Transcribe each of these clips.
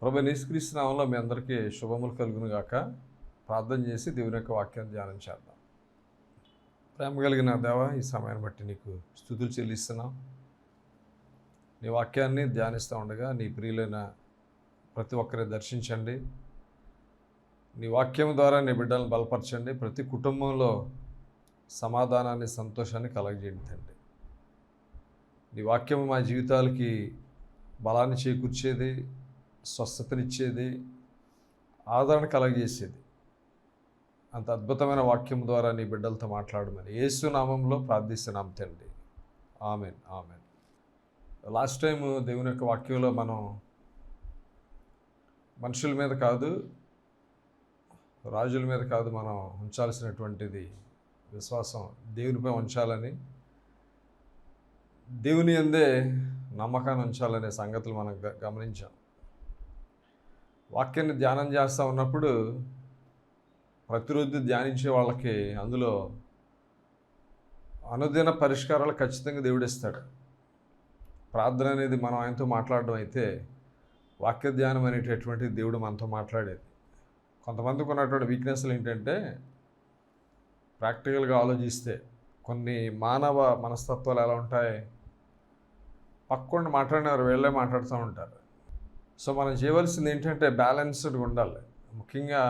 ప్రభువైన యేసుక్రీస్తు నామములో మీ అందరికీ శుభములు కలుగును గాక. ప్రార్థన చేసి దేవుని యొక్క వాక్యాన్ని ధ్యానం చేద్దాం. ప్రేమ కలిగిన దేవా, ఈ సమయాన్ని బట్టి నీకు స్తుతులు చెల్లిస్తున్నాం. నీ వాక్యాన్ని ధ్యానిస్తూ ఉండగా నీ ప్రియులైన ప్రతి ఒక్కరిని దర్శించండి. నీ వాక్యం ద్వారా నీ బిడ్డలను బలపరచండి. ప్రతి కుటుంబంలో సమాధానాన్ని, సంతోషాన్ని కలగజేయండి. నీ వాక్యం మా జీవితాలకి బలాన్ని చేకూర్చేది, స్వస్థతనిచ్చేది, ఆదరణ కలగజేసేది. అంత అద్భుతమైన వాక్యం ద్వారా నీ బిడ్డలతో మాట్లాడమని యేసు నామంలో ప్రార్థిస్తున్నాం తండ్రి. Amen, amen. లాస్ట్ టైం దేవుని యొక్క వాక్యంలో మనం మనుషుల మీద కాదు, రాజుల మీద కాదు, మనం ఉంచాల్సినటువంటిది విశ్వాసం దేవునిపై ఉంచాలని, దేవుని యందే నమ్మకాన్ని ఉంచాలనే సంగతులు మనం గమనించాం. వాక్యాన్ని ధ్యానం చేస్తూ ఉన్నప్పుడు ప్రతిరోజు ధ్యానించే వాళ్ళకి అందులో అనుదిన పరిష్కారాలు ఖచ్చితంగా దేవుడు ఇస్తాడు. ప్రార్థన అనేది మనం ఆయనతో మాట్లాడడం అయితే, వాక్య ధ్యానం అనేటటువంటి దేవుడు మనతో మాట్లాడేది. కొంతమందికి ఉన్నటువంటి వీక్నెస్లు ఏంటంటే, ప్రాక్టికల్గా ఆలోచిస్తే కొన్ని మానవ మనస్తత్వాలు ఎలా ఉంటాయి, పక్కన మాట్లాడినారు వీళ్ళే మాట్లాడుతూ ఉంటారు. సో మనం చేయవలసింది ఏంటంటే బ్యాలెన్స్డ్గా ఉండాలి. ముఖ్యంగా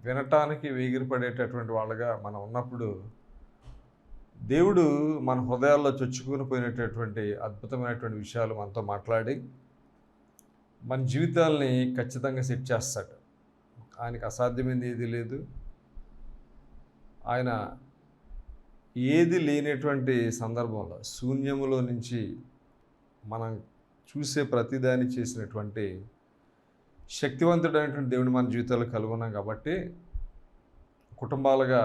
వినటానికి వేగిరపడేటటువంటి వాళ్ళగా మనం ఉన్నప్పుడు దేవుడు మన హృదయాల్లో చొచ్చుకుని పోయినటువంటి అద్భుతమైనటువంటి విషయాలు మనతో మాట్లాడి మన జీవితాల్ని ఖచ్చితంగా సెట్ చేస్తాడు. ఆయనకి అసాధ్యమైంది ఏది లేదు. ఆయన ఏది లేనటువంటి సందర్భంలో శూన్యములో నుంచి మనం చూసే ప్రతిదాన్ని చేసినటువంటి శక్తివంతుడైనటువంటి దేవుని మన జీవితాల్లో కలుగున్నాం. కాబట్టి కుటుంబాలుగా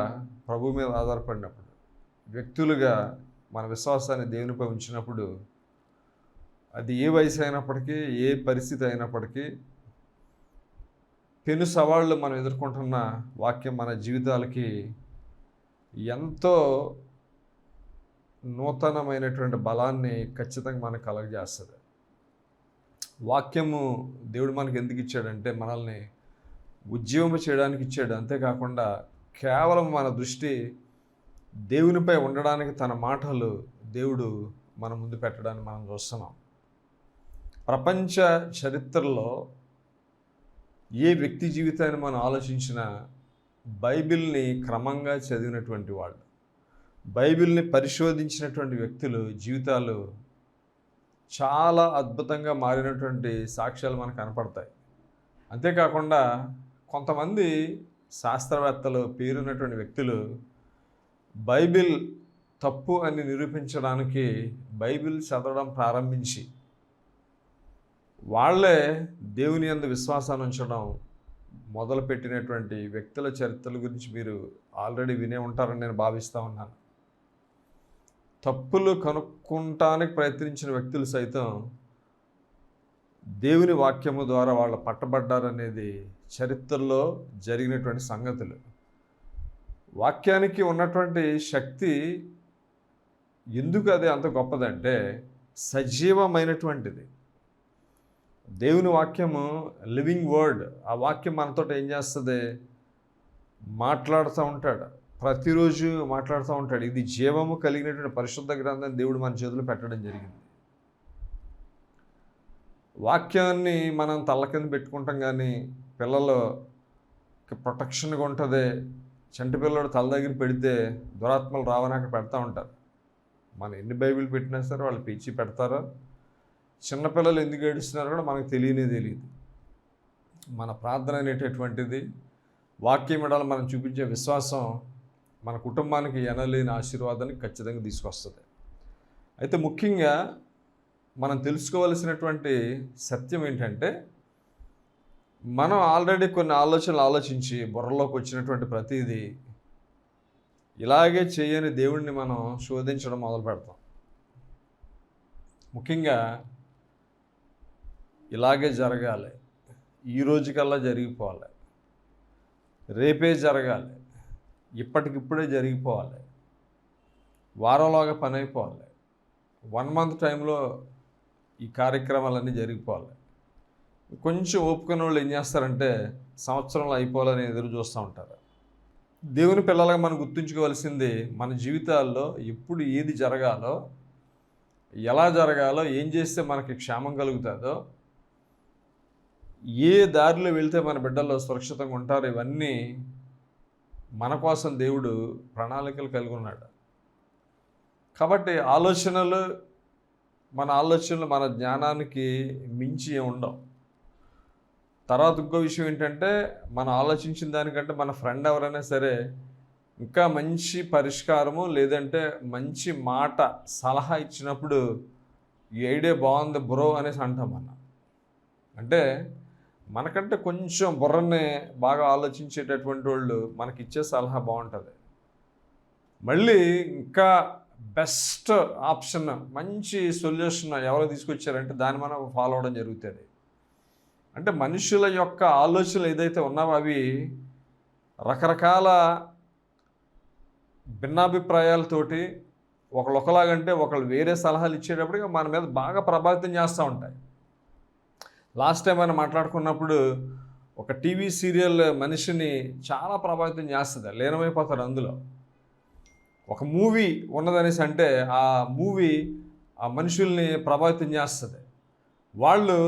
ప్రభు మీద ఆధారపడినప్పుడు, వ్యక్తులుగా మన విశ్వాసాన్ని దేవునిపై ఉంచినప్పుడు, అది ఏ వయసు అయినప్పటికీ, ఏ పరిస్థితి అయినప్పటికీ, పెను సవాళ్ళు మనం ఎదుర్కొంటున్న వాక్యం మన జీవితాలకి ఎంతో నూతనమైనటువంటి బలాన్ని ఖచ్చితంగా మనకు కలగజేస్తుంది. వాక్యము దేవుడు మనకి ఎందుకు ఇచ్చాడంటే, మనల్ని ఉజ్జీవము చేయడానికి ఇచ్చాడు. అంతేకాకుండా కేవలం మన దృష్టి దేవునిపై ఉండడానికి తన మాటలు దేవుడు మన ముందు పెట్టడాన్ని మనం చూస్తున్నాం. ప్రపంచ చరిత్రలో ఏ వ్యక్తి జీవితాన్ని మనం ఆలోచించినా బైబిల్ని క్రమంగా చదివినటువంటి వాళ్ళు, బైబిల్ని పరిశోధించినటువంటి వ్యక్తులు జీవితాలు చాలా అద్భుతంగా మారినటువంటి సాక్ష్యాలు మనకు కనపడతాయి. అంతేకాకుండా కొంతమంది శాస్త్రవేత్తలు, పేరున్నటువంటి వ్యక్తులు బైబిల్ తప్పు అని నిరూపించడానికి బైబిల్ చదవడం ప్రారంభించి వాళ్ళే దేవుని యందు విశ్వాసాన్ని ఉంచడం మొదలుపెట్టినటువంటి వ్యక్తుల చరిత్రల గురించి మీరు ఆల్రెడీ వినే ఉంటారని నేను భావిస్తూ ఉన్నాను. తప్పులు కనుక్కుంటానికి ప్రయత్నించిన వ్యక్తులు సైతం దేవుని వాక్యము ద్వారా వాళ్ళు పట్టబడ్డారనేది చరిత్రలో జరిగినటువంటి సంగతులు. వాక్యానికి ఉన్నటువంటి శక్తి ఎందుకు అది అంత గొప్పదంటే, సజీవమైనటువంటిది. దేవుని వాక్యము లివింగ్ వర్డ్. ఆ వాక్యం మనతో ఏం చేస్తుంది, మాట్లాడుతూ ఉంటాడు, ప్రతిరోజు మాట్లాడుతూ ఉంటాడు. ఇది జీవము కలిగినటువంటి పరిశుద్ధ గ్రంథాన్ని దేవుడు మన చేతులు పెట్టడం జరిగింది. వాక్యాన్ని మనం తల్ల కింద పెట్టుకుంటాం, కానీ పిల్లలు ప్రొటెక్షన్గా ఉంటుంది. చంటి పిల్లడు తల దగ్గర పెడితే దురాత్మలు రావని అక్కడ పెడతా ఉంటారు. మనం ఎన్ని బైబిల్ పెట్టినా సరే వాళ్ళు పిచ్చి పెడతారో. చిన్నపిల్లలు ఎందుకు ఏడుస్తున్నారో కూడా మనకు తెలియదు. మన ప్రార్థన అనేటటువంటిది, వాక్యం విడాలి మనం చూపించే విశ్వాసం మన కుటుంబానికి ఎనలేని ఆశీర్వాదాన్ని ఖచ్చితంగా తీసుకొస్తుంది. అయితే ముఖ్యంగా మనం తెలుసుకోవలసినటువంటి సత్యం ఏంటంటే, మనం ఆల్రెడీ కొన్ని ఆలోచనలు ఆలోచించి బుర్రలోకి వచ్చినటువంటి ప్రతిదీ ఇలాగే చేయని దేవుడిని మనం శోధించడం మొదలు పెడతాం. ముఖ్యంగా ఇలాగే జరగాలి, ఈ రోజుకల్లా జరిగిపోవాలి, రేపే జరగాలి, ఇప్పటికిప్పుడే జరిగిపోవాలి, వారంలోగా పని అయిపోవాలి, 1 month టైంలో ఈ కార్యక్రమాలన్నీ జరిగిపోవాలి. కొంచెం ఓపుకున్న వాళ్ళు ఏం చేస్తారంటే సంవత్సరంలో అయిపోవాలని ఎదురు చూస్తూ ఉంటారు. దేవుని పిల్లలుగా మనం గుర్తుంచుకోవాల్సింది మన జీవితాల్లో ఎప్పుడు ఏది జరగాలో, ఎలా జరగాలో, ఏం చేస్తే మనకి క్షేమం కలుగుతుందో, ఏ దారిలో వెళ్తే మన బిడ్డల్లో సురక్షితంగా ఉంటారో ఇవన్నీ మన కోసం దేవుడు ప్రణాళికలు కలిగి ఉన్నాడు. కాబట్టి మన ఆలోచనలు మన జ్ఞానానికి మించి ఏమి ఉండవు. తర్వాత ఇంకో విషయం ఏంటంటే, మనం ఆలోచించిన దానికంటే మన ఫ్రెండ్ ఎవరైనా సరే ఇంకా మంచి పరిష్కారము లేదంటే మంచి మాట సలహా ఇచ్చినప్పుడు ఈ ఐడియా బాగుంది బ్రో అనేసి అంటాం మనం. అంటే మనకంటే కొంచెం బుర్రని బాగా ఆలోచించేటటువంటి వాళ్ళు మనకిచ్చే సలహా బాగుంటుంది. మళ్ళీ ఇంకా బెస్ట్ ఆప్షన్, మంచి సొల్యూషన్ ఎవరు తీసుకొచ్చారంటే దాన్ని మనం ఫాలో అవ్వడం జరుగుతుంది. అంటే మనుషుల యొక్క ఆలోచనలు ఏదైతే ఉన్నావో అవి రకరకాల భిన్నాభిప్రాయాలతోటి ఒకళ్ళు ఒకలాగంటే ఒకళ్ళు వేరే సలహాలు ఇచ్చేటప్పటికి మన మీద బాగా ప్రభావితం చేస్తూ ఉంటాయి. లాస్ట్ టైం మనం మాట్లాడుకున్నప్పుడు ఒక టీవీ సీరియల్ మనిషిని చాలా ప్రభావితం చేస్తుంది, లీనమైపోతాడు అందులో. ఒక మూవీ ఉన్నదనేసి అంటే ఆ మూవీ ఆ మనుషుల్ని ప్రభావితం చేస్తుంది. వాళ్ళు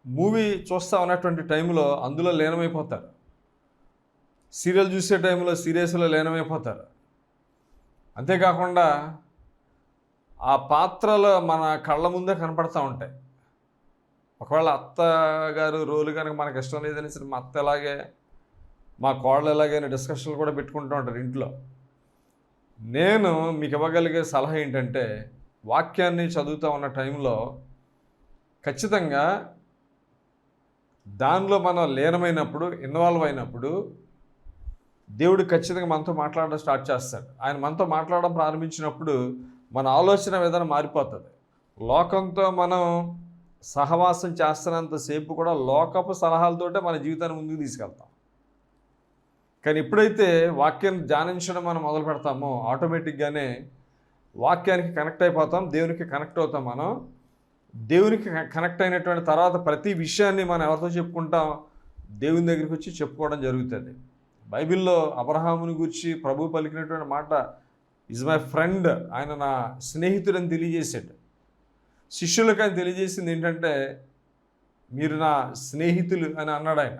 మూవీ చూస్తూ ఉన్నటువంటి టైంలో అందులో లీనమైపోతారు, సీరియల్ చూసే టైంలో సీరియస్లో లీనమైపోతారు. అంతేకాకుండా ఆ పాత్రలు మన కళ్ళ ముందే కనపడుతూ ఉంటాయి. ఒకవేళ అత్తగారు రోలు కనుక మనకు ఇష్టం లేదనేసి మా అత్త ఎలాగే మా కోడలు ఎలాగైనా డిస్కషన్లు కూడా పెట్టుకుంటూ ఉంటారు ఇంట్లో. నేను మీకు ఇవ్వగలిగే సలహా ఏంటంటే, వాక్యాన్ని చదువుతూ ఉన్న టైంలో ఖచ్చితంగా దానిలో మనం లీనమైనప్పుడు, ఇన్వాల్వ్ అయినప్పుడు దేవుడు ఖచ్చితంగా మనతో మాట్లాడడం స్టార్ట్ చేస్తాడు. ఆయన మనతో మాట్లాడడం ప్రారంభించినప్పుడు మన ఆలోచన విధానం మారిపోతుంది. లోకంతో మనం సహవాసం చేస్తున్నంతసేపు కూడా లోకపు సలహాలతోటే మన జీవితాన్ని ముందుకు తీసుకెళ్తాం. కానీ ఎప్పుడైతే వాక్యం ధ్యానించడం మనం మొదలు పెడతామో ఆటోమేటిక్గానే వాక్యానికి కనెక్ట్ అయిపోతాం, దేవునికి కనెక్ట్ అవుతాం. మనం దేవునికి కనెక్ట్ అయినటువంటి తర్వాత ప్రతి విషయాన్ని మనం ఎవరితో చెప్పుకుంటాం, దేవుని దగ్గరికి వచ్చి చెప్పుకోవడం జరుగుతుంది. బైబిల్లో అబ్రహాముని గురించి ప్రభు పలికినటువంటి మాట, ఈజ్ మై ఫ్రెండ్, ఆయన నా స్నేహితుడని తెలియజేశాడు. శిష్యులకు ఆయన తెలియజేసింది ఏంటంటే, మీరు నా స్నేహితులు అని అన్నాడు ఆయన.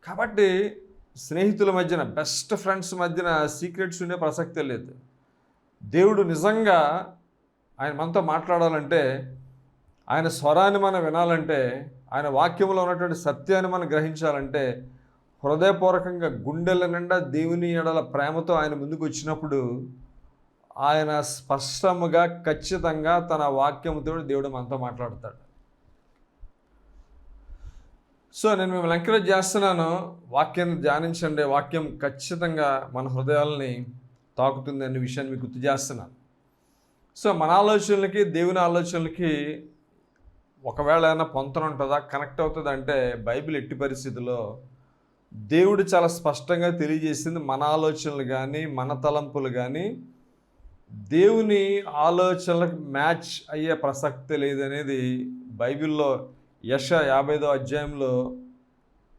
కాబట్టి స్నేహితుల మధ్యన, బెస్ట్ ఫ్రెండ్స్ మధ్యన సీక్రెట్స్ ఉండే ప్రసక్తే లేదు. దేవుడు నిజంగా ఆయన మనతో మాట్లాడాలంటే, ఆయన స్వరాన్ని మనం వినాలంటే, ఆయన వాక్యంలో ఉన్నటువంటి సత్యాన్ని మనం గ్రహించాలంటే, హృదయపూర్వకంగా గుండెల నిండా దేవుని ఎడల ప్రేమతో ఆయన ముందుకు వచ్చినప్పుడు ఆయన స్పష్టముగా ఖచ్చితంగా తన వాక్యంతో దేవుడు మనతో మాట్లాడతాడు. సో నేను మిమ్మల్ని ఎంకరేజ్ చేస్తున్నాను, వాక్యాన్ని ధ్యానించండి. వాక్యం ఖచ్చితంగా మన హృదయాలని తాకుతుంది అనే విషయాన్ని మీకు గుర్తు చేస్తున్నాను. సో మన ఆలోచనలకి దేవుని ఆలోచనలకి ఒకవేళ ఏమైనా పొంతన ఉంటుందా, కనెక్ట్ అవుతుంది అంటే, బైబిల్ ఎట్టి పరిస్థితుల్లో దేవుడు చాలా స్పష్టంగా తెలియజేసింది. మన ఆలోచనలు కానీ మన తలంపులు కానీ దేవుని ఆలోచనలకు మ్యాచ్ అయ్యే ప్రసక్తి లేదనేది బైబిల్లో యెషయా 55వ అధ్యాయంలో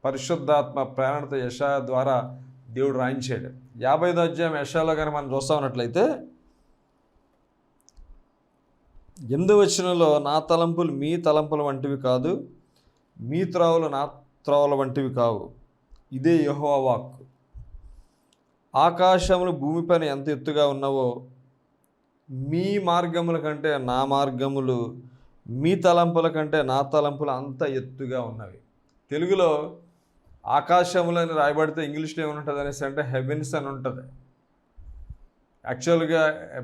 పరిశుద్ధాత్మ ప్రేరణతో యెషయా ద్వారా దేవుడు రాయించాడు. 55వ అధ్యాయం యెషయాలో కానీ మనం చూస్తూ ఉన్నట్లయితే 8వ వచనంలో, నా తలంపులు మీ తలంపుల వంటివి కాదు, మీ త్రోవలు నా త్రోవల వంటివి కావు, ఇదే యెహోవా వాక్కు. ఆకాశములు భూమిపైన ఎంత ఎత్తుగా ఉన్నావో మీ మార్గముల కంటే నా మార్గములు, మీ తలంపుల కంటే నా తలంపులు అంత ఎత్తుగా ఉన్నవి. తెలుగులో ఆకాశములు అని రాయబడితే ఇంగ్లీష్లో ఏముంటుంది అనేసి అంటే హెవెన్స్ అని ఉంటుంది. యాక్చువల్గా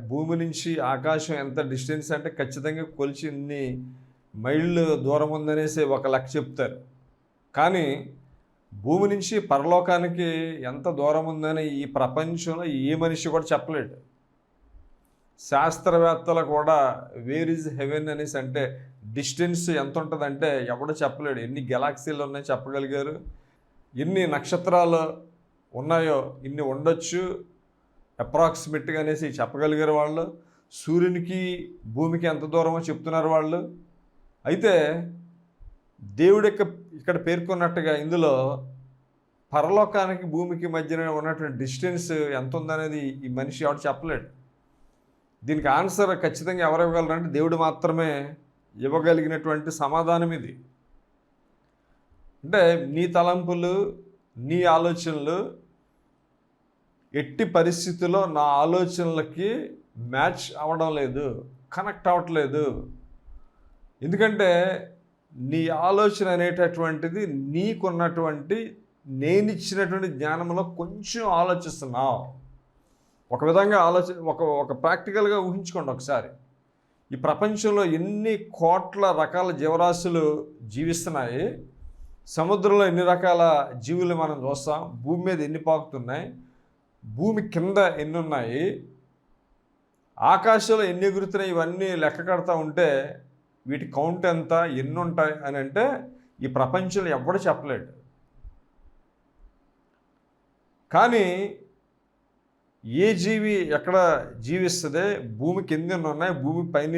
భూమి నుంచి ఆకాశం ఎంత డిస్టెన్స్ అంటే ఖచ్చితంగా కొలిచి ఇన్ని మైళ్ళు దూరం ఉందనేసి ఒక లెక్క చెప్తారు. కానీ భూమి నుంచి పరలోకానికి ఎంత దూరం ఉందని ఈ ప్రపంచంలో ఏ మనిషి కూడా చెప్పలేడు. శాస్త్రవేత్తలు కూడా వేర్ ఈజ్ హెవెన్ అనేసి అంటే డిస్టెన్స్ ఎంత ఉంటుందంటే ఎవడో చెప్పలేడు. ఎన్ని గెలాక్సీలు ఉన్నాయో చెప్పగలిగారు, ఎన్ని నక్షత్రాలు ఉన్నాయో ఇన్ని ఉండొచ్చు అప్రాక్సిమేట్గా అనేసి చెప్పగలిగారు వాళ్ళు. సూర్యునికి భూమికి ఎంత దూరమో చెప్తున్నారు వాళ్ళు. అయితే దేవుడు ఇక్కడ పేర్కొన్నట్టుగా ఇందులో పరలోకానికి భూమికి మధ్యన ఉన్నటువంటి డిస్టెన్స్ ఎంత ఉందనేది ఈ మనిషి ఎవరు చెప్పలేడు. దీనికి ఆన్సర్ ఖచ్చితంగా ఎవరు ఇవ్వగలరంటే దేవుడు మాత్రమే ఇవ్వగలిగినటువంటి సమాధానం ఇది. అంటే నీ తలంపులు, నీ ఆలోచనలు ఎట్టి పరిస్థితుల్లో నా ఆలోచనలకి మ్యాచ్ అవ్వడం లేదు, కనెక్ట్ అవ్వట్లేదు. ఎందుకంటే నీ ఆలోచన అనేటటువంటిది నీకున్నటువంటి నేనిచ్చినటువంటి జ్ఞానంలో కొంచెం ఆలోచిస్తున్నావు. ఒక విధంగా ఒక ప్రాక్టికల్గా ఊహించుకోండి ఒకసారి. ఈ ప్రపంచంలో ఎన్ని కోట్ల రకాల జీవరాశులు జీవిస్తున్నాయి, సముద్రంలో ఎన్ని రకాల జీవులు మనం చూస్తాం, భూమి మీద ఎన్ని పాకుతున్నాయి, భూమి కింద ఎన్ని ఉన్నాయి, ఆకాశంలో ఎన్ని ఎగురుతున్నాయి, ఇవన్నీ లెక్క కడతా ఉంటే వీటి కౌంట్ ఎంత, ఎన్ని ఉంటాయి అని అంటే ఈ ప్రపంచంలో ఎవడు చెప్పలేడు. కానీ ఏ జీవి ఎక్కడ జీవిస్తుంది, భూమి కింద ఉన్నాయి, భూమి పైన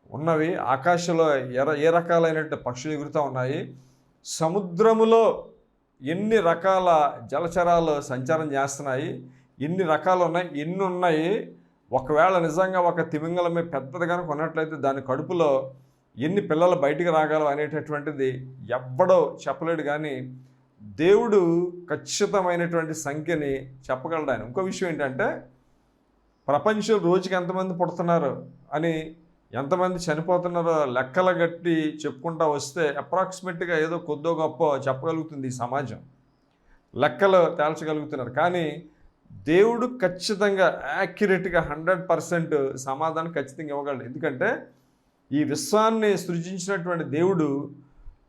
ఉన్నవి, ఆకాశంలో ఏ రకాలైనటువంటి పక్షులు ఎగురుతూ ఉన్నాయి, సముద్రములో ఎన్ని రకాల జలచరాలు సంచారం చేస్తున్నాయి, ఎన్ని రకాలు ఉన్నాయి, ఎన్ని ఉన్నాయి. ఒకవేళ నిజంగా ఒక తిమింగలమే పెద్దది కనుక ఉన్నట్లయితే దాని కడుపులో ఎన్ని పిల్లలు బయటికి రాగలవు అనేటటువంటిది ఎవ్వడో చెప్పలేడు. కానీ దేవుడు ఖచ్చితమైనటువంటి సంఖ్యని చెప్పగలడు ఆయన. ఇంకో విషయం ఏంటంటే ప్రపంచం రోజుకి ఎంతమంది పుడుతున్నారు అని, ఎంతమంది చనిపోతున్నారో లెక్కలు గట్టి చెప్పుకుంటూ వస్తే అప్రాక్సిమేట్గా ఏదో కొద్దో గొప్ప చెప్పగలుగుతుంది ఈ సమాజం, లెక్కలు తేల్చగలుగుతున్నారు. కానీ దేవుడు ఖచ్చితంగా యాక్యురేట్గా 100% సమాధానం ఖచ్చితంగా ఇవ్వగలడు. ఎందుకంటే ఈ విశ్వాన్ని సృజించినటువంటి దేవుడు,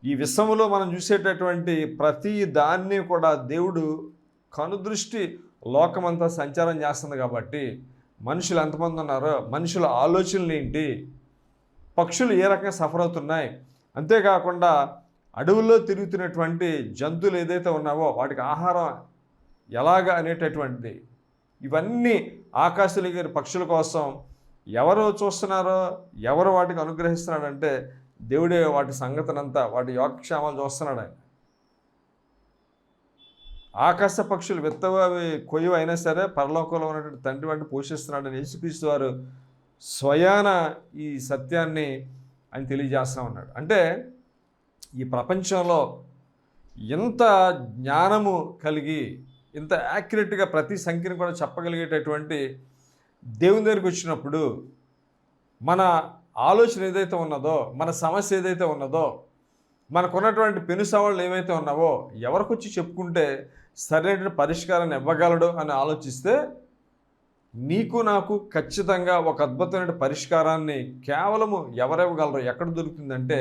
ఈ విశ్వములో మనం చూసేటటువంటి ప్రతి దాన్ని కూడా దేవుడు కనుదృష్టి లోకమంతా సంచారం చేస్తుంది. కాబట్టి మనుషులు ఎంతమంది ఉన్నారో, మనుషుల ఆలోచనలు ఏంటి, పక్షులు ఏ రకంగా సఫర్ అవుతున్నాయి, అంతేకాకుండా అడవుల్లో తిరుగుతున్నటువంటి జంతువులు ఏదైతే ఉన్నావో వాటికి ఆహారం ఎలాగా అనేటటువంటిది, ఇవన్నీ ఆకాశంలో ఎగిరే పక్షుల కోసం ఎవరు చూస్తున్నారో, ఎవరు వాటికి అనుగ్రహిస్తున్నాడంటే దేవుడే వాటి సంగతినంతా, వాటి యోగక్షేమాలు చూస్తున్నాడు ఆయన. ఆకాశ పక్షులు విత్తవు అవి కొయ్యవు అయినా సరే పరలోకంలో ఉన్నటువంటి తండ్రి వాటిని పోషిస్తున్నాడని యేసుక్రీస్తు వారు స్వయాన ఈ సత్యాన్ని ఆయన తెలియజేస్తూ ఉన్నాడు. అంటే ఈ ప్రపంచంలో ఎంత జ్ఞానము కలిగి, ఇంత యాక్యురేట్గా ప్రతి సంఖ్యను కూడా చెప్పగలిగేటటువంటి దేవుని దగ్గరికి వచ్చినప్పుడు మన ఆలోచన ఏదైతే ఉన్నదో, మన సమస్య ఏదైతే ఉన్నదో, మనకున్నటువంటి పెను సవాళ్ళు ఏవైతే ఉన్నావో ఎవరికి వచ్చి చెప్పుకుంటే సరైన పరిష్కారాన్ని ఇవ్వగలడు అని ఆలోచిస్తే నీకు నాకు ఖచ్చితంగా ఒక అద్భుతమైన పరిష్కారాన్ని కేవలము ఎవరివ్వగలరు, ఎక్కడ దొరుకుతుందంటే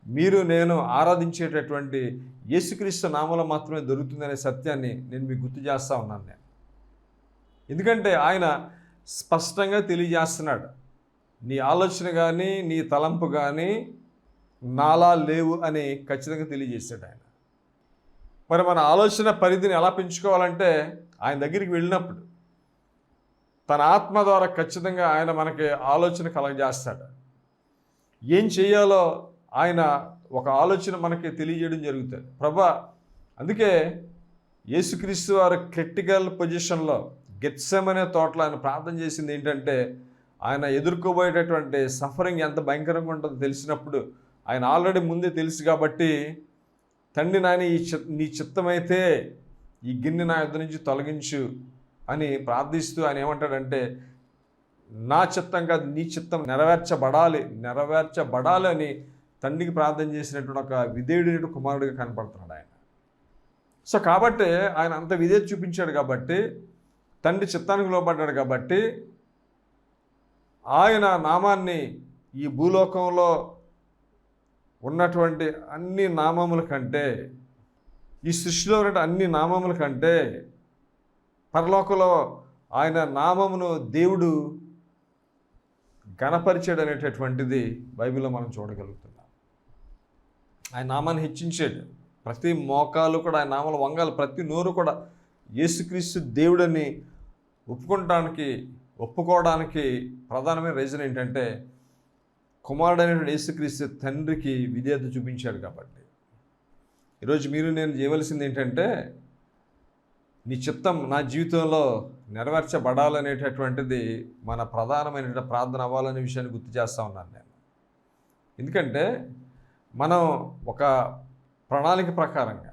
మీరు నేను ఆరాధించేటటువంటి యేసుక్రీస్తు నామములో మాత్రమే దొరుకుతుందనే సత్యాన్ని నేను మీకు గుర్తు చేస్తూ ఉన్నాను నేను. ఎందుకంటే ఆయన స్పష్టంగా తెలియజేస్తున్నాడు, నీ ఆలోచన కానీ నీ తలంపు కానీ నాలా లేవు అని ఖచ్చితంగా తెలియజేశాడు ఆయన. మరి మన ఆలోచన పరిధిని ఎలా పెంచుకోవాలంటే ఆయన దగ్గరికి వెళ్ళినప్పుడు తన ఆత్మ ద్వారా ఖచ్చితంగా ఆయన మనకి ఆలోచన కలగజేస్తాడు. ఏం చేయాలో ఆయన ఒక ఆలోచన మనకి తెలియజేయడం జరుగుతుంది. ప్రభా, అందుకే యేసుక్రీస్తు వారు క్రిటికల్ పొజిషన్లో గెత్సెమనే తోటలో ఆయన ప్రార్థన చేసింది ఏంటంటే, ఆయన ఎదుర్కోబోయేటటువంటి సఫరింగ్ ఎంత భయంకరంగా ఉంటుందో తెలిసినప్పుడు ఆయన ఆల్రెడీ ముందే తెలుసు కాబట్టి, తండ్రి నాయన నీ చిత్తమైతే ఈ గిన్నె నా యొద్ద నుంచి తొలగించు అని ప్రార్థిస్తూ ఆయన ఏమంటాడంటే, నా చిత్తం కాదు నీ చిత్తం నెరవేర్చబడాలి అని తండ్రికి ప్రార్థన చేసినటువంటి ఒక విధేయుడైన కుమారుడిగా కనపడుతున్నాడు ఆయన. సో కాబట్టి ఆయన అంత విధేయత చూపించాడు కాబట్టి, తండ్రి చిత్తానికి లోబడ్డాడు కాబట్టి, ఆయన నామాన్ని ఈ భూలోకంలో ఉన్నటువంటి అన్ని నామముల కంటే, ఈ సృష్టిలో ఉన్న అన్ని నామముల కంటే పరలోకంలో ఆయన నామమును దేవుడు ఘనపరిచాడు అనేటటువంటిది బైబిల్లో మనం చూడగలుగుతున్నాం. ఆయన నామాన్ని హెచ్చించాడు. ప్రతి మోకాలు కూడా ఆయన నామాలు వంగాలి, ప్రతి నోరు కూడా యేసుక్రీస్తు దేవుడని ఒప్పుకోవడానికి ప్రధానమైన రీజన్ ఏంటంటే, కుమారుడైనటువంటి యేసుక్రీస్తు తండ్రికి విధేయత చూపించాడు కాబట్టి ఈరోజు మీరు నేను చేయవలసింది ఏంటంటే నీ చిత్తం నా జీవితంలో నెరవేర్చబడాలనేటటువంటిది మన ప్రధానమైన ప్రార్థన అవ్వాలనే విషయాన్ని గుర్తు చేస్తూ ఉన్నాను నేను. ఎందుకంటే మనం ఒక ప్రణాళిక ప్రకారంగా,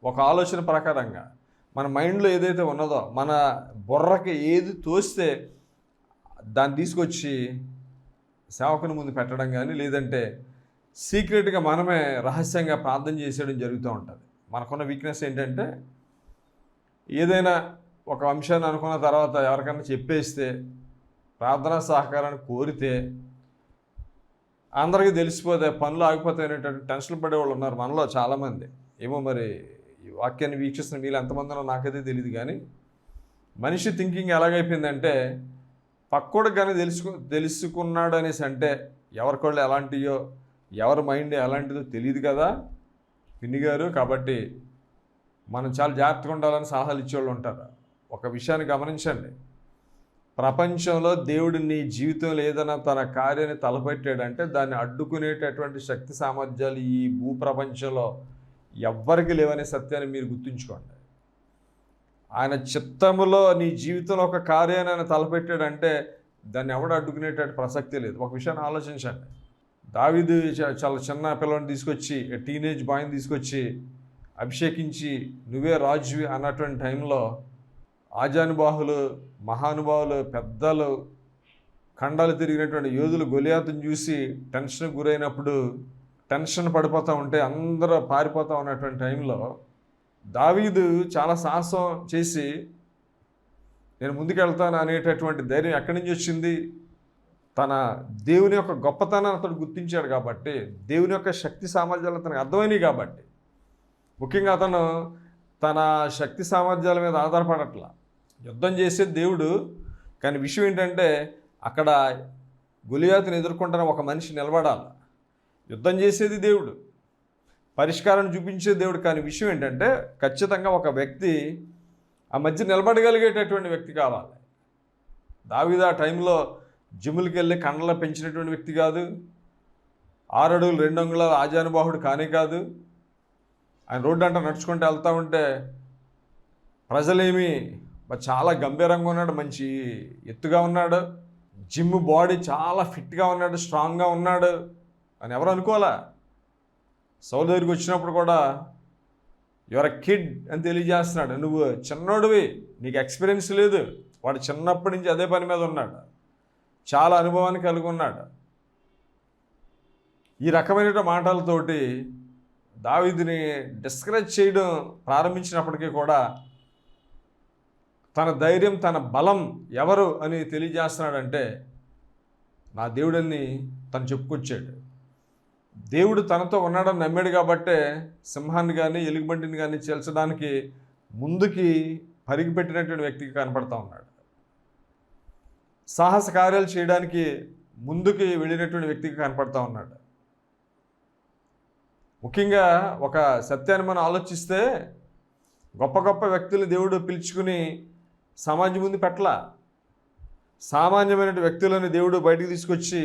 ఒక ఆలోచన ప్రకారంగా మన మైండ్లో ఏదైతే ఉన్నదో, మన బుర్రకి ఏది తోస్తే దాన్ని తీసుకొచ్చి సేవకుని ముందు పెట్టడం కానీ, లేదంటే సీక్రెట్గా మనమే రహస్యంగా ప్రార్థన చేసేయడం జరుగుతూ ఉంటుంది. మనకున్న వీక్నెస్ ఏంటంటే ఏదైనా ఒక అంశాన్ని అనుకున్న తర్వాత ఎవరికైనా చెప్పేస్తే, ప్రార్థనా సహకారాన్ని కోరితే అందరికీ తెలిసిపోతే పనులు ఆగిపోతాయి అనేటువంటి టెన్షన్ పడేవాళ్ళు ఉన్నారు మనలో చాలామంది. ఏమో మరి ఈ వాక్యాన్ని వీక్షిస్తున్న వీళ్ళు ఎంతమందినో నాకైతే తెలియదు, కానీ మనిషి థింకింగ్ ఎలాగైపోయిందంటే పక్కోడు కానీ తెలుసుకున్నాడు అనేసి అంటే ఎవరికోళ్ళు ఎలాంటియో, ఎవరి మైండ్ ఎలాంటిదో తెలియదు కదా పిన్ని గారు. కాబట్టి మనం చాలా జాగ్రత్తగా ఉండాలని సలహాలు ఇచ్చేవాళ్ళు ఉంటారు. ఒక విషయాన్ని గమనించండి, ప్రపంచంలో దేవుడు నీ జీవితంలో ఏదైనా తన కార్యాన్ని తలపెట్టాడంటే దాన్ని అడ్డుకునేటటువంటి శక్తి సామర్థ్యాలు ఈ భూప్రపంచంలో ఎవ్వరికి లేవనే సత్యాన్ని మీరు గుర్తుంచుకోండి. ఆయన చిత్తములో నీ జీవితంలో ఒక కార్యాన్ని ఆయన తలపెట్టాడంటే దాన్ని ఎవడు అడ్డుకునేటట్టు ప్రసక్తి లేదు. ఒక విషయాన్ని ఆలోచించండి. దావీదు చాలా చిన్న పిల్లని తీసుకొచ్చి, టీనేజ్ బాయ్ని తీసుకొచ్చి అభిషేకించి నువ్వే రాజువి అన్నటువంటి టైంలో ఆజానుబాహులు, మహానుభావులు, పెద్దలు, ఖండాలు తిరిగినటువంటి యోధులు గొలియాతుని చూసి టెన్షన్ గురైనప్పుడు టెన్షన్ పడిపోతూ ఉంటే అందరూ పారిపోతూ ఉన్నటువంటి టైంలో దావీదు చాలా సాహసం చేసి నేను ముందుకెళ్తాను అనేటటువంటి ధైర్యం ఎక్కడి నుంచి వచ్చింది? తన దేవుని యొక్క గొప్పతనాన్ని అతడు గుర్తించాడు కాబట్టి, దేవుని యొక్క శక్తి సామర్థ్యాలు అతనికి అర్థమైనవి కాబట్టి. ముఖ్యంగా అతను తన శక్తి సామర్థ్యాల మీద ఆధారపడట్లా. యుద్ధం చేసే దేవుడు, కానీ విషయం ఏంటంటే అక్కడ గొలియాతుని ఎదుర్కొంటున్న ఒక మనిషి నిలబడాలి. యుద్ధం చేసేది దేవుడు, పరిష్కారాన్ని చూపించే దేవుడు, కానీ విషయం ఏంటంటే ఖచ్చితంగా ఒక వ్యక్తి ఆ మధ్య నిలబడగలిగేటటువంటి వ్యక్తి కావాలి. దావీదు ఆ టైంలో జిమ్ములకి వెళ్ళి కండలో పెంచినటువంటి వ్యక్తి కాదు, 6 అడుగులు 2 అంగుళాల ఆజానుబాహుడు కానే కాదు. ఆయన రోడ్డు అంట నడుచుకుంటూ వెళ్తూ ఉంటే ప్రజలేమి చాలా గంభీరంగా ఉన్నాడు, మంచి ఎత్తుగా ఉన్నాడు, జిమ్ బాడీ చాలా ఫిట్గా ఉన్నాడు, స్ట్రాంగ్గా ఉన్నాడు అని ఎవరు అనుకోవాలా. సౌలు దగ్గరికి వచ్చినప్పుడు కూడా యువర్ కిడ్ అని తెలియజేస్తున్నాడు. నువ్వు చిన్నోడివి, నీకు ఎక్స్పీరియన్స్ లేదు. వాడు చిన్నప్పటి నుంచి అదే పని మీద ఉన్నాడు, చాలా అనుభవాన్ని కలిగి ఉన్నాడు. ఈ రకమైన మాటలతోటి దావీదుని డిస్కరేజ్ చేయడం ప్రారంభించినప్పటికీ కూడా తన ధైర్యం, తన బలం ఎవరు అని తెలియజేస్తున్నాడంటే నా దేవుడని తను చెప్పుకొచ్చాడు. దేవుడు తనతో ఉన్నాడని నమ్మాడు కాబట్టే సింహాన్ని కానీ ఎలుగుబంటిని కానీ చేల్చడానికి ముందుకి పరిగిపెట్టినటువంటి వ్యక్తికి కనపడతా ఉన్నాడు. సాహస కార్యాలు చేయడానికి ముందుకి వెళ్ళినటువంటి వ్యక్తికి కనపడతా ఉన్నాడు. ముఖ్యంగా ఒక సత్యాన్ని మనం ఆలోచిస్తే గొప్ప గొప్ప వ్యక్తులు దేవుడు పిలుచుకుని సమాజం ముందు పెట్టలా. సామాన్యమైన వ్యక్తులను దేవుడు బయటికి తీసుకొచ్చి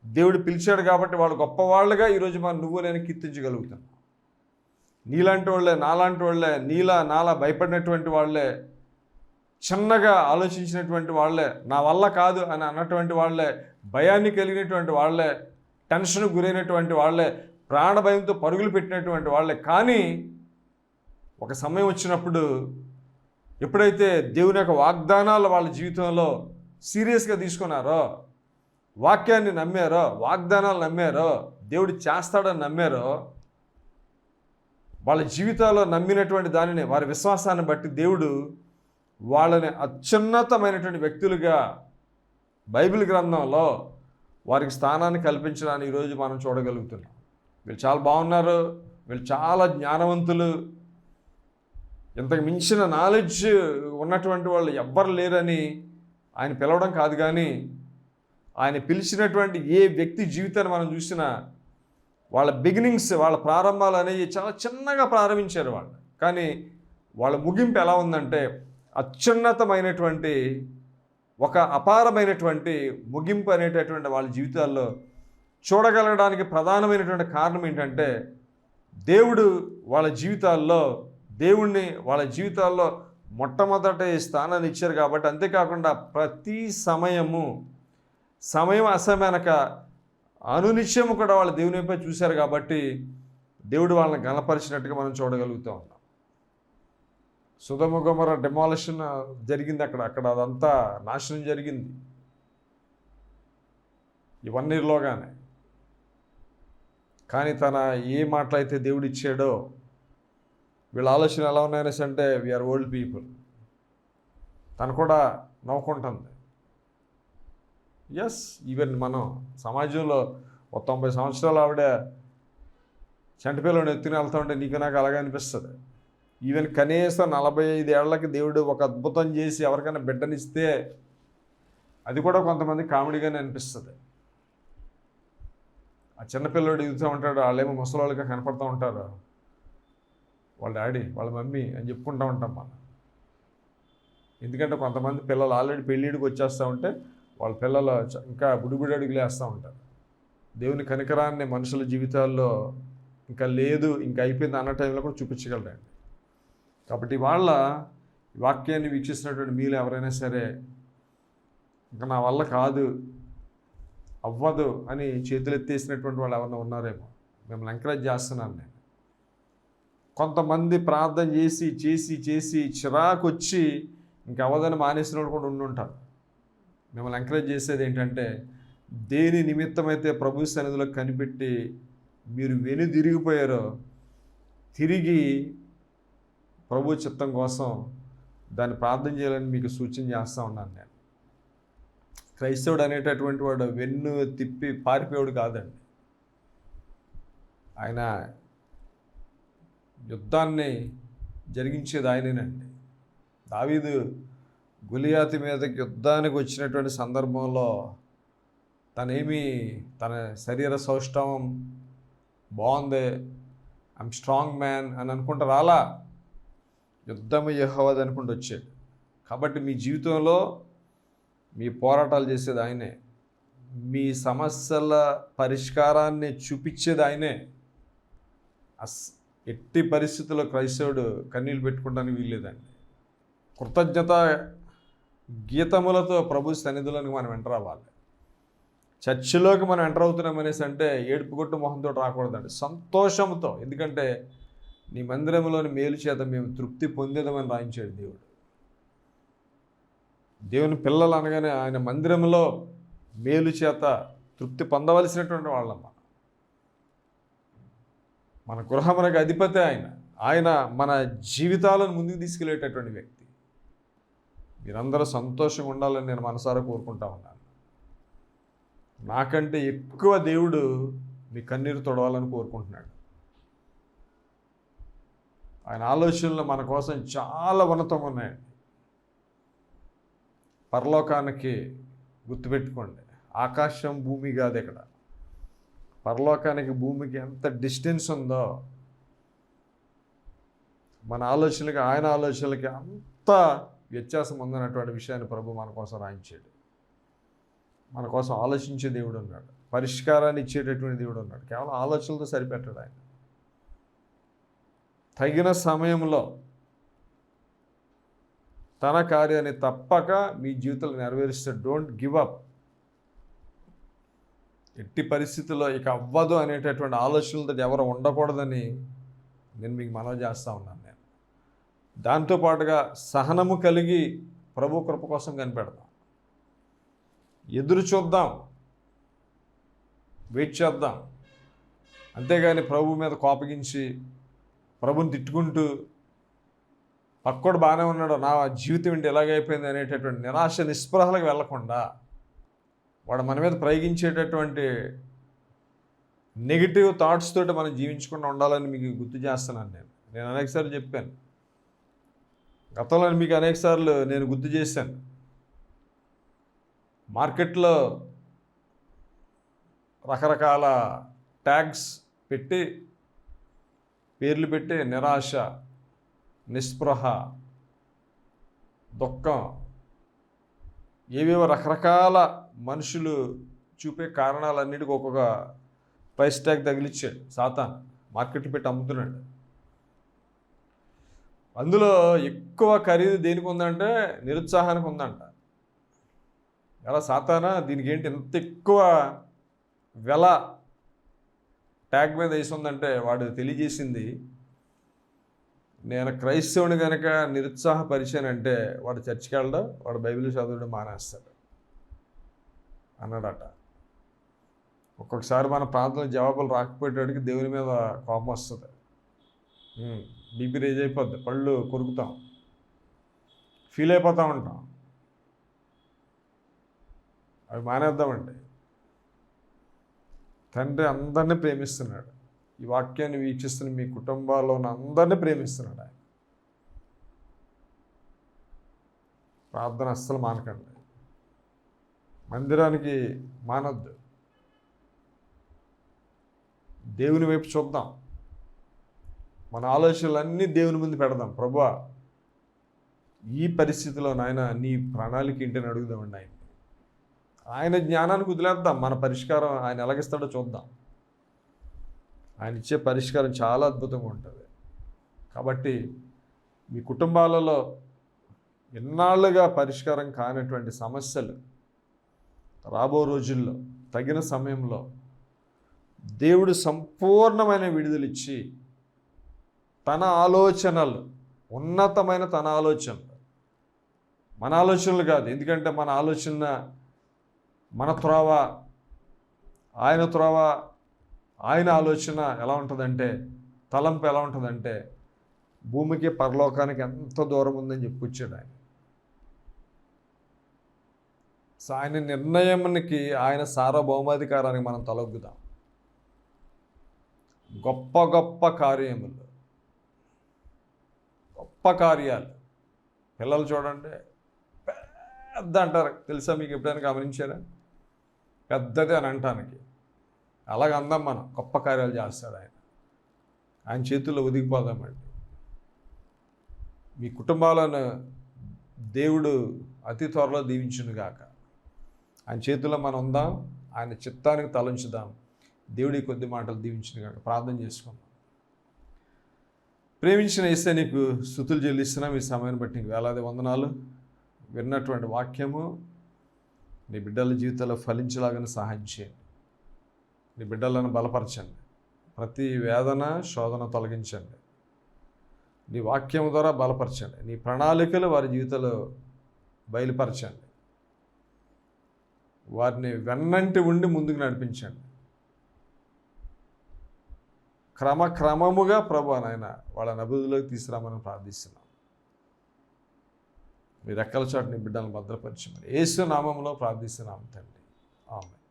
దేవుడు పిలిచాడు కాబట్టి వాళ్ళు గొప్పవాళ్ళుగా ఈరోజు మనం నువ్వు నేను కీర్తించగలుగుతాం. నీలాంటి వాళ్ళే, నాలాంటి వాళ్ళే, నాలా భయపడినటువంటి వాళ్ళే, చిన్నగా ఆలోచించినటువంటి వాళ్ళే, నా వల్ల కాదు అని అన్నటువంటి వాళ్ళే, భయాన్ని కలిగినటువంటి వాళ్ళే, టెన్షన్ గురైనటువంటి వాళ్ళే, ప్రాణభయంతో పరుగులు పెట్టినటువంటి వాళ్ళే. కానీ ఒక సమయం వచ్చినప్పుడు ఎప్పుడైతే దేవుని యొక్క వాగ్దానాలు వాళ్ళ జీవితంలో సీరియస్గా తీసుకున్నారో, వాక్యాన్ని నమ్మారో, వాగ్దానాలు నమ్మారో, దేవుడు చేస్తాడని నమ్మారో, వాళ్ళ జీవితాల్లో నమ్మినటువంటి దానిని, వారి విశ్వాసాన్ని బట్టి దేవుడు వాళ్ళని అత్యున్నతమైనటువంటి వ్యక్తులుగా బైబిల్ గ్రంథంలో వారికి స్థానాన్ని కల్పించడాన్ని ఈరోజు మనం చూడగలుగుతున్నాం. వీళ్ళు చాలా బాగున్నారు, వీళ్ళు చాలా జ్ఞానవంతులు, ఇంతకు మించిన నాలెడ్జ్ ఉన్నటువంటి వాళ్ళు ఎవ్వరు లేరని ఆయన పిలవడం కాదు, కానీ ఆయన పిలిచినటువంటి ఏ వ్యక్తి జీవితాన్ని మనం చూసినా వాళ్ళ బిగినింగ్స్, వాళ్ళ ప్రారంభాలు అనేవి చాలా చిన్నగా ప్రారంభించారు వాళ్ళు. కానీ వాళ్ళ ముగింపు ఎలా ఉందంటే అత్యున్నతమైనటువంటి ఒక అపారమైనటువంటి ముగింపు అనేటటువంటి వాళ్ళ జీవితాల్లో చూడగలగడానికి ప్రధానమైనటువంటి కారణం ఏంటంటే దేవుడు వాళ్ళ జీవితాల్లో దేవుణ్ణి వాళ్ళ జీవితాల్లో మొట్టమొదటి స్థానాన్ని ఇచ్చారు కాబట్టి, అంతేకాకుండా ప్రతి సమయం అసమనక అనునిత్యము కూడా వాళ్ళ దేవుని వైపే చూశారు కాబట్టి దేవుడు వాళ్ళని గణపరిచినట్టుగా మనం చూడగలుగుతూ ఉన్నాం. సొదొమ గొమొర్రా డెమాలిషన్ జరిగింది, అక్కడ అదంతా నాశనం జరిగింది ఈ 1 yearలోగానే. కానీ తన ఏ మాటలైతే దేవుడు ఇచ్చాడో, వీళ్ళ ఆలోచన ఎలా ఉన్నాయనేసి అంటే వీఆర్ ఓల్డ్ పీపుల్, తను కూడా నవ్వుకుంటుంది. ఎస్, ఈవెన్ మనం సమాజంలో 90 సంవత్సరాలు ఆవిడ చంటిపిల్లని ఎత్తుకుని వెళ్తా ఉంటే నీకు నాకు అలాగే అనిపిస్తుంది. ఈవెన్ కనీసం 45 ఏళ్లకి దేవుడు ఒక అద్భుతం చేసి ఎవరికైనా బిడ్డనిస్తే అది కూడా కొంతమంది కామెడీగానే అనిపిస్తుంది. ఆ చిన్నపిల్లడు ఎదుగుతూ ఉంటాడు, వాళ్ళేమో ముసలోళ్ళుగా కనపడుతూ ఉంటారు, వాళ్ళ డాడీ వాళ్ళ మమ్మీ అని చెప్పుకుంటూ ఉంటాం మనం. ఎందుకంటే కొంతమంది పిల్లలు ఆల్రెడీ పెళ్ళిడికి వచ్చేస్తూ ఉంటే వాళ్ళ పిల్లలు ఇంకా బుడిబుడి అడుగులు వేస్తూ ఉంటారు. దేవుని కనికరాన్ని మనుషుల జీవితాల్లో ఇంకా లేదు, ఇంకా అయిపోయింది అన్న టైంలో కూడా చూపించగలరండి. కాబట్టి వాళ్ళ వాక్యాన్ని వీక్షిస్తున్నటువంటి మీరు ఎవరైనా సరే ఇంకా నా వల్ల కాదు, అవ్వదు అని చేతులు ఎత్తేసినటువంటి వాళ్ళు ఎవరైనా ఉన్నారేమో, మిమ్మల్ని ఎంకరేజ్ చేస్తున్నాను నేను. కొంతమంది ప్రార్థన చేసి చేసి చేసి చిరాకు వచ్చి ఇంకా అవ్వదని మానేసిన వాళ్ళు కూడా ఉండుంటారు. మిమ్మల్ని ఎంకరేజ్ చేసేది ఏంటంటే, దేని నిమిత్తమైతే ప్రభు సన్నిధిలో కనిపెట్టి మీరు వెనుదిరిగిపోయారో తిరిగి ప్రభు చిత్తం కోసం దాన్ని ప్రార్థన చేయాలని మీకు సూచన చేస్తూ ఉన్నాను నేను. క్రైస్తవుడు అనేటటువంటి వాడు వెన్ను తిప్పి పారిపోయాడు కాదండి. ఆయన యుద్ధాన్ని జరిగించేది ఆయనేనండి. దావీదు గొలియాతు మీదకి యుద్ధానికి వచ్చినటువంటి సందర్భంలో తన శరీర సౌష్ఠవం బాగుంది, ఐఎమ్ స్ట్రాంగ్ మ్యాన్ అని అనుకుంటా రాలా, యుద్ధము యెహోవాది అనుకుంటూ వచ్చాడు. కాబట్టి మీ జీవితంలో మీ పోరాటాలు చేసేది ఆయనే, మీ సమస్యల పరిష్కారాన్ని చూపించేది ఆయనే. ఎట్టి పరిస్థితుల్లో క్రైస్తవుడు కన్నీళ్ళు పెట్టుకోవడానికి వీల్లేదండి. కృతజ్ఞత గీతములతో ప్రభు సన్నిధిలోనికి మనం ఎంటర్ అవ్వాలి. చర్చిలోకి మనం ఎంటర్ అవుతున్నాం అనేసి అంటే ఏడుపు కొట్టు మొహంతో రాకూడదండి, సంతోషంతో. ఎందుకంటే నీ మందిరంలోని మేలు చేత మేము తృప్తి పొందేదమని రాయించాడు దేవుడు. దేవుని పిల్లలు అనగానే ఆయన మందిరంలో మేలు చేత తృప్తి పొందవలసినటువంటి వాళ్ళమ్మ. మన గృహమునకు అధిపతి ఆయన మన జీవితాలను ముందుకు తీసుకెళ్ళేటటువంటి వ్యక్తి. మీరందరూ సంతోషంగా ఉండాలని నేను మనసారా కోరుకుంటా ఉన్నాను. నాకంటే ఎక్కువ దేవుడు మీ కన్నీరు తొడవాలని కోరుకుంటున్నాడు. ఆయన ఆలోచనలు మన కోసం చాలా ఉన్నతంగా ఉన్నాయండి. పరలోకానికి గుర్తుపెట్టుకోండి, ఆకాశం భూమి కాదు ఇక్కడ. పరలోకానికి భూమికి ఎంత డిస్టెన్స్ ఉందో మన ఆలోచనలకి ఆయన ఆలోచనలకి అంత వ్యత్యాసం ఉందన్నటువంటి విషయాన్ని ప్రభు మన కోసం రాయించాడు. మన కోసం ఆలోచించే దేవుడు ఉన్నాడు, పరిష్కారాన్ని ఇచ్చేటటువంటి దేవుడు ఉన్నాడు. కేవలం ఆలోచనలతో సరిపెట్టాడు ఆయన. తగిన సమయంలో తన కార్యాన్ని తప్పక మీ జీవితంలో నెరవేరుస్తాడు. Don't give up. ఎట్టి పరిస్థితుల్లో ఇక అవ్వదు అనేటటువంటి ఆలోచనలతో ఎవరు ఉండకూడదని నేను మీకు మనవి చేస్తూ ఉన్నాను. నేను దాంతోపాటుగా సహనము కలిగి ప్రభు కృప కోసం కనిపెడదాం, ఎదురు చూద్దాం, వెయిట్ చేద్దాం. అంతేగాని ప్రభు మీద కోపగించి ప్రభుని తిట్టుకుంటూ పక్కోడు బాగానే ఉన్నాడు, నా జీవితం ఏంటి ఎలాగైపోయింది అనేటటువంటి నిరాశ నిస్పృహలకు వెళ్లకుండా, వాడు మన మీద ప్రయోగించేటటువంటి నెగిటివ్ థాట్స్ తోటి మనం జీవించకుండా ఉండాలని మీకు గుర్తు చేస్తున్నాను. నేను అనేకసార్లు చెప్పాను, గతంలో మీకు అనేకసార్లు నేను గుర్తు చేశాను. మార్కెట్లో రకరకాల ట్యాగ్స్ పెట్టి పేర్లు పెట్టి నిరాశ, నిస్పృహ, దుఃఖం ఏవేవో రకరకాల మనుషులు చూపే కారణాలన్నిటికీ ఒక్కొక్క ప్రైస్ ట్యాగ్ తగిలిచ్చాడు సాతాను. మార్కెట్లో పెట్టి అమ్ముతున్నాడు. అందులో ఎక్కువ ఖరీదు దేనికి ఉందంటే నిరుత్సాహానికి ఉందంట. ఎలా సాతానా దీనికి ఏంటి ఎంత ఎక్కువ వెల ట్యాగ్ మీద వేసి ఉందంటే వాడు తెలియజేసింది, నేను క్రైస్తవుని కనుక నిరుత్సాహపరిచానంటే వాడు చర్చికి వెళ్ళడం, వాడు బైబిల్ చదవడం మానేస్తాడు అన్నాడట. ఒక్కొక్కసారి మన ప్రాంతంలో జవాబులు రాకపోయేటడికి దేవుని మీద కోపం వస్తుంది. బీపీ రేజ్ అయిపోద్ది, పళ్ళు కొరుకుతాం, ఫీల్ అయిపోతూ ఉంటాం. అవి మానేద్దామండి. తండ్రి అందరినీ ప్రేమిస్తున్నాడు. ఈ వాక్యాన్ని వీక్షిస్తున్న మీ కుటుంబాల్లో ఉన్న అందరినీ ప్రేమిస్తున్నాడు ఆయన. ప్రార్థన అస్సలు మానకండి. మందిరానికి మానొద్దు. దేవుని వైపు చూద్దాం. మన ఆలోచనలన్నీ దేవుని ముందు పెడదాం. ప్రభువా, ఈ పరిస్థితిలో నాయన నీ ప్రణాళిక ఏంటని అడుగుదామండి ఆయన. ఆయన జ్ఞానానికి వదిలేద్దాం. మన పరిష్కారం ఆయన ఎలాగిస్తాడో చూద్దాం. ఆయన ఇచ్చే పరిష్కారం చాలా అద్భుతంగా ఉంటుంది. కాబట్టి మీ కుటుంబాలలో ఎన్నాళ్ళుగా పరిష్కారం కానటువంటి సమస్యలు రాబో రోజుల్లో తగిన సమయంలో దేవుడు సంపూర్ణమైన విడుదలిచ్చి తన ఆలోచనలు, ఉన్నతమైన తన ఆలోచనలు, మన ఆలోచనలు కాదు. ఎందుకంటే మన ఆలోచన, మన త్రోవ, ఆయన త్రోవ, ఆయన ఆలోచన ఎలా ఉంటుందంటే, తలంపు ఎలా ఉంటుందంటే భూమికి పరలోకానికి ఎంత దూరం ఉందని చెప్పుకొచ్చాడు ఆయన. ఆయన నిర్ణయానికి, ఆయన సార్వభౌమాధికారానికి మనం తలొగ్గుదాం. గొప్ప గొప్ప కార్యములు, గొప్ప కార్యాలు. పిల్లలు చూడండి, పెద్ద అంటారు. తెలుసా మీకు? ఎప్పుడైనా గమనించారా? పెద్దది అని అంటానికి. అలాగ అందాం మనం. గొప్ప కార్యాలు చేస్తాడు ఆయన. ఆయన చేతుల్లో ఒదిగిపోదామండి. మీ కుటుంబాలను దేవుడు అతి త్వరలో దీవించును గాక. ఆయన చేతుల్లో మనం ఉందాం. ఆయన చిత్తానికి తలంచుదాం. దేవుడి కొద్ది మాటలు దీవించును గాక. ప్రార్థన చేసుకుందాం. ప్రేమించిన యేసే నీకు స్తుతులు చెల్లిస్తున్నాం. ఈ సమయాన్ని బట్టి నీకు వేలాది వందనాలు. విన్నటువంటి వాక్యము నీ బిడ్డల జీవితంలో ఫలించలాగానే సహాయం చేయండి. నీ బిడ్డలను బలపరచండి. ప్రతి వేదన, శోధన తొలగించండి. నీ వాక్యం ద్వారా బలపరచండి. నీ ప్రణాళికలు వారి జీవితంలో బయలుపరచండి. వారిని వెన్నంటి ఉండి ముందుకు నడిపించండి. క్రమక్రమముగా ప్రభువా నాయన వాళ్ళని అభివృద్ధిలోకి తీసుకురామని ప్రార్థిస్తున్నాం. మీ రెక్కల చాటు నీ బిడ్డలను భద్రపరచమని యేసు నామములో ప్రార్థిస్తున్నాం తండ్రి. ఆమేన్.